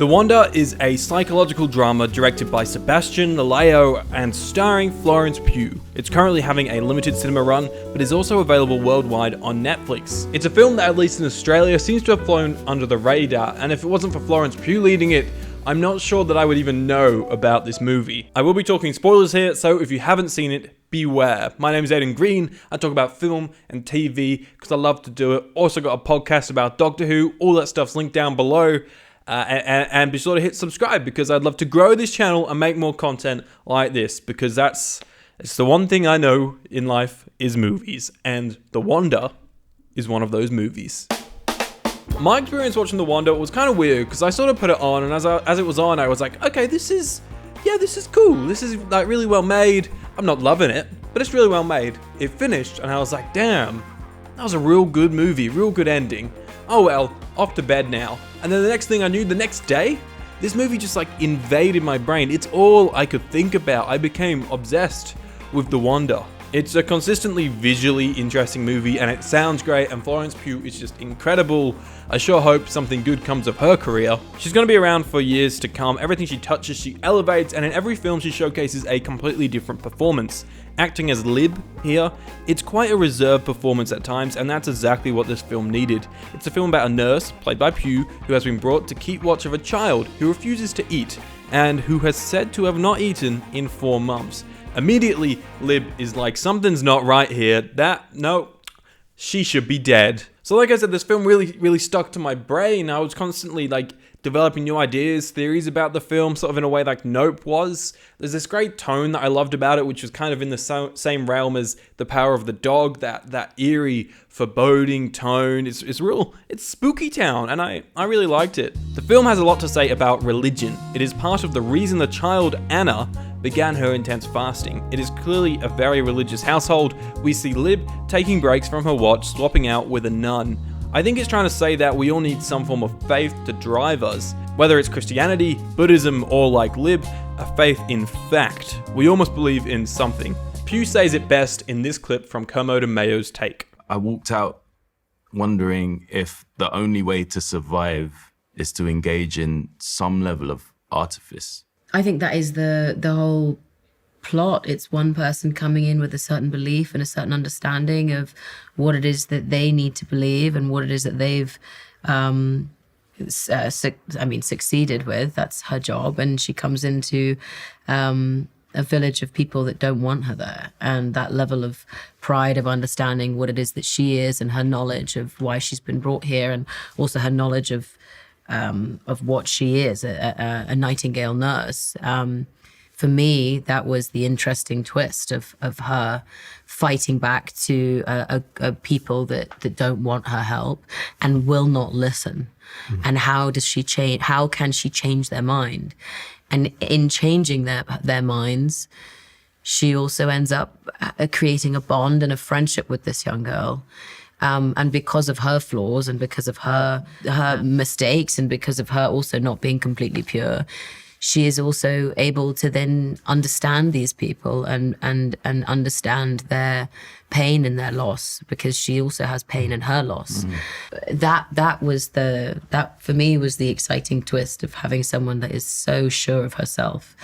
The Wonder is a psychological drama directed by Sebastian Mayo and starring Florence Pugh. It's currently having a limited cinema run, but is also available worldwide on Netflix. It's a film that, at least in Australia, seems to have flown under the radar, and if it wasn't for Florence Pugh leading it, I'm not sure that I would even know about this movie. I will be talking spoilers here, so if you haven't seen it, beware. My name is Aidan Green. I talk about film and TV because I love to do it. Also got a podcast about Doctor Who. All that stuff's linked down below. And be sure to hit subscribe because I'd love to grow this channel and make more content like this because it's the one thing I know in life is movies, and The Wonder is one of those movies. My experience watching The Wonder was kind of weird because I sort of put it on, and as it was on, I was like, okay, this is cool. This is like really well made. I'm not loving it, but it's really well made. It finished, and I was like, damn, that was a real good movie, real good ending. Oh well, off to bed now. And then the next thing I knew, the next day, this movie just like invaded my brain. It's all I could think about. I became obsessed with The Wonder. It's a consistently visually interesting movie, and it sounds great, and Florence Pugh is just incredible. I sure hope something good comes of her career. She's going to be around for years to come. Everything she touches, she elevates, and in every film she showcases a completely different performance. Acting as Lib here, it's quite a reserved performance at times, and that's exactly what this film needed. It's a film about a nurse, played by Pugh, who has been brought to keep watch of a child who refuses to eat, and who has said to have not eaten in 4 months. Immediately, Lib is like, something's not right here. She should be dead. So like I said, this film really stuck to my brain. I was constantly like developing new ideas, theories about the film, sort of in a way like Nope was. There's this great tone that I loved about it, which was kind of in the same realm as The Power of the Dog, that eerie, foreboding tone. It's spooky town, and I really liked it. The film has a lot to say about religion. It is part of the reason the child, Anna, began her intense fasting. It is clearly a very religious household. We see Lib taking breaks from her watch, swapping out with a nun. I think it's trying to say that we all need some form of faith to drive us. Whether it's Christianity, Buddhism, or like Lib, a faith in fact. We all must believe in something. Pugh says it best in this clip from Kermode and Mayo's take. I walked out wondering if the only way to survive is to engage in some level of artifice. I think that is the whole plot. It's one person coming in with a certain belief and a certain understanding of what it is that they need to believe and what it is that they've succeeded with. That's her job. And she comes into a village of people that don't want her there. And that level of pride of understanding what it is that she is and her knowledge of why she's been brought here, and also her knowledge of what she is, a Nightingale nurse. For me, that was the interesting twist of her fighting back to a people that don't want her help and will not listen. Mm-hmm. And how does she change? How can she change their mind? And in changing their minds, she also ends up creating a bond and a friendship with this young girl. And because of her flaws and because of her mistakes and because of her also not being completely pure, she is also able to then understand these people and understand their pain and their loss, because she also has pain in her loss. Mm. That for me was the exciting twist of having someone that is so sure of herself.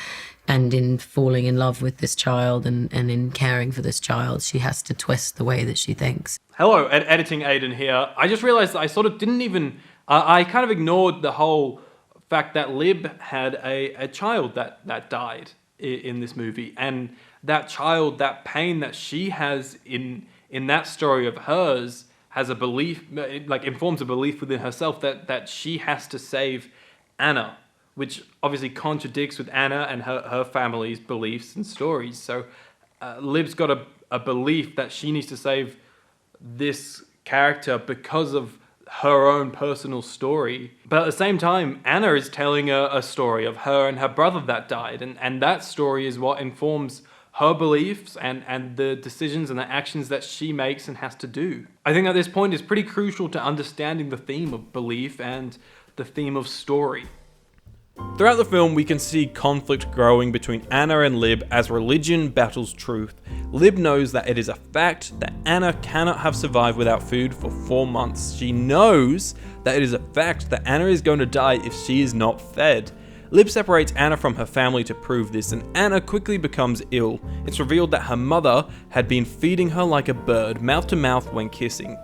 And in falling in love with this child and in caring for this child, she has to twist the way that she thinks. Hello, editing Aidan here. I just realized that I sort of didn't even... I kind of ignored the whole fact that Lib had a child that died in this movie. And that child, that pain that she has in that story of hers, has a belief, like informs a belief within herself that she has to save Anna, which obviously contradicts with Anna and her family's beliefs and stories. So Lib's got a belief that she needs to save this character because of her own personal story. But at the same time, Anna is telling a story of her and her brother that died. And that story is what informs her beliefs and the decisions and the actions that she makes and has to do. I think at this point is pretty crucial to understanding the theme of belief and the theme of story. Throughout the film, we can see conflict growing between Anna and Lib as religion battles truth. Lib knows that it is a fact that Anna cannot have survived without food for 4 months. She knows that it is a fact that Anna is going to die if she is not fed. Lib separates Anna from her family to prove this, and Anna quickly becomes ill. It's revealed that her mother had been feeding her like a bird, mouth to mouth when kissing.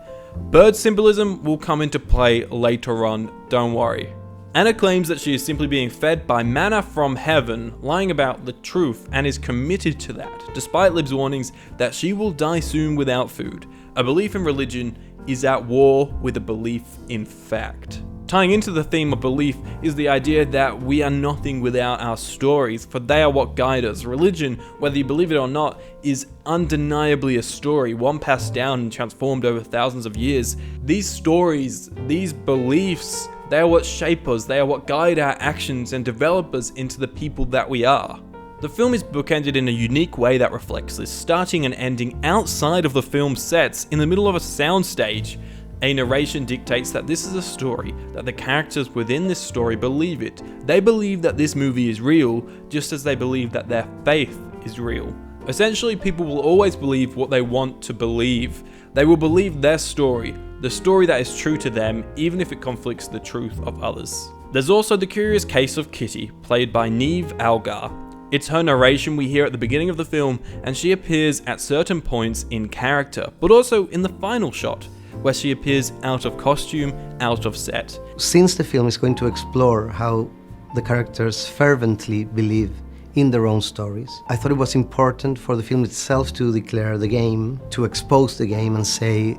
Bird symbolism will come into play later on, don't worry. Anna claims that she is simply being fed by manna from heaven, lying about the truth, and is committed to that, despite Lib's warnings that she will die soon without food. A belief in religion is at war with a belief in fact. Tying into the theme of belief is the idea that we are nothing without our stories, for they are what guide us. Religion, whether you believe it or not, is undeniably a story, one passed down and transformed over thousands of years. These stories, these beliefs, they are what shape us, they are what guide our actions and develop us into the people that we are. The film is bookended in a unique way that reflects this, starting and ending outside of the film sets, in the middle of a soundstage. A narration dictates that this is a story, that the characters within this story believe it. They believe that this movie is real, just as they believe that their faith is real. Essentially, people will always believe what they want to believe. They will believe their story, the story that is true to them, even if it conflicts the truth of others. There's also the curious case of Kitty, played by Neve Algar. It's her narration we hear at the beginning of the film, and she appears at certain points in character, but also in the final shot, where she appears out of costume, out of set. Since the film is going to explore how the characters fervently believe in their own stories, I thought it was important for the film itself to declare the game, to expose the game and say,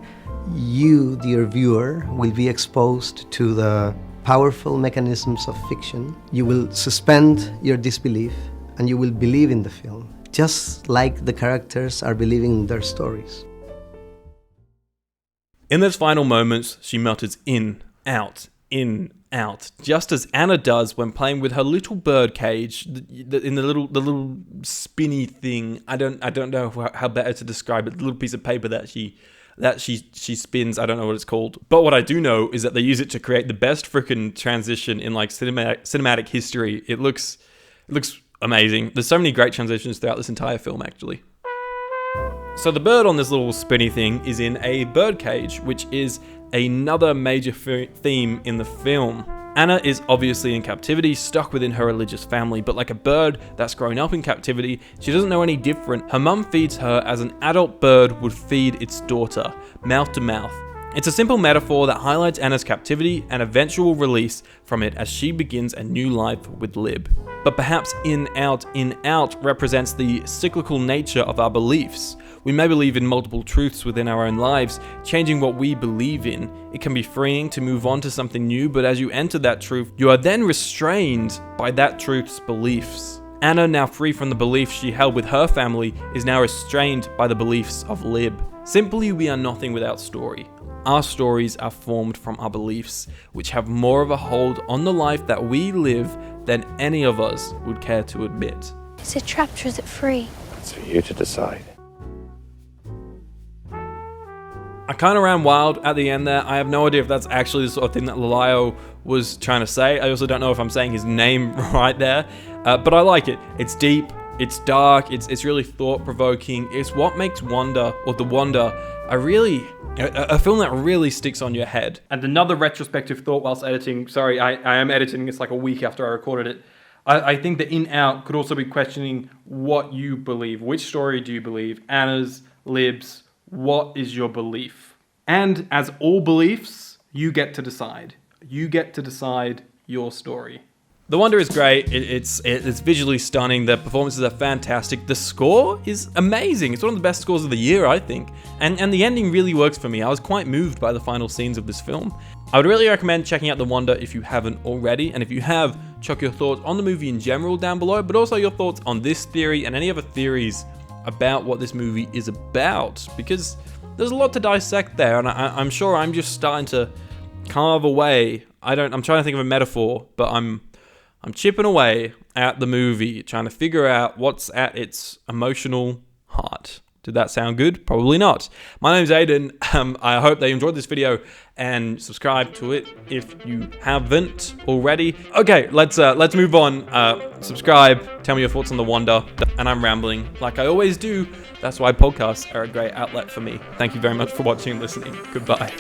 you, dear viewer, will be exposed to the powerful mechanisms of fiction. You will suspend your disbelief and you will believe in the film, just like the characters are believing in their stories. In those final moments, she mutters in, out, just as Anna does when playing with her little bird cage in the little spinny thing. I don't know how better to describe it. The little piece of paper that she spins. I don't know what it's called. But what I do know is that they use it to create the best freaking transition in like cinematic history. It looks amazing. There's so many great transitions throughout this entire film, actually. So the bird on this little spinny thing is in a bird cage, which is another major theme in the film. Anna is obviously in captivity, stuck within her religious family, but like a bird that's grown up in captivity, she doesn't know any different. Her mum feeds her as an adult bird would feed its daughter, mouth to mouth. It's a simple metaphor that highlights Anna's captivity and eventual release from it as she begins a new life with Lib. But perhaps in, out represents the cyclical nature of our beliefs. We may believe in multiple truths within our own lives, changing what we believe in. It can be freeing to move on to something new, but as you enter that truth, you are then restrained by that truth's beliefs. Anna, now free from the beliefs she held with her family, is now restrained by the beliefs of Lib. Simply, we are nothing without story. Our stories are formed from our beliefs, which have more of a hold on the life that we live than any of us would care to admit. Is it trapped or is it free? It's for you to decide. I kind of ran wild at the end there. I have no idea if that's actually the sort of thing that Lalayo was trying to say. I also don't know if I'm saying his name right there, but I like it. It's deep, it's dark, it's really thought-provoking. It's what makes Wonder, or The Wonder, a film that really sticks on your head. And another retrospective thought whilst editing, sorry, I am editing, it's like a week after I recorded it. I think that in, out could also be questioning what you believe. Which story do you believe? Anna's, Lib's, what is your belief? And as all beliefs, you get to decide. You get to decide your story. The Wonder is great. It's visually stunning. The performances are fantastic. The score is amazing. It's one of the best scores of the year, I think. And the ending really works for me. I was quite moved by the final scenes of this film. I would really recommend checking out The Wonder if you haven't already. And if you have, chuck your thoughts on the movie in general down below, but also your thoughts on this theory and any other theories about what this movie is about, because there's a lot to dissect there, and I'm sure I'm just starting to carve away. I'm trying to think of a metaphor, but I'm chipping away at the movie, trying to figure out what's at its emotional heart. Did that sound good? Probably not. My name's Aidan. I hope they enjoyed this video and subscribe to it if you haven't already. Okay, let's move on. Subscribe, tell me your thoughts on The Wonder. And I'm rambling like I always do. That's why podcasts are a great outlet for me. Thank you very much for watching and listening. Goodbye.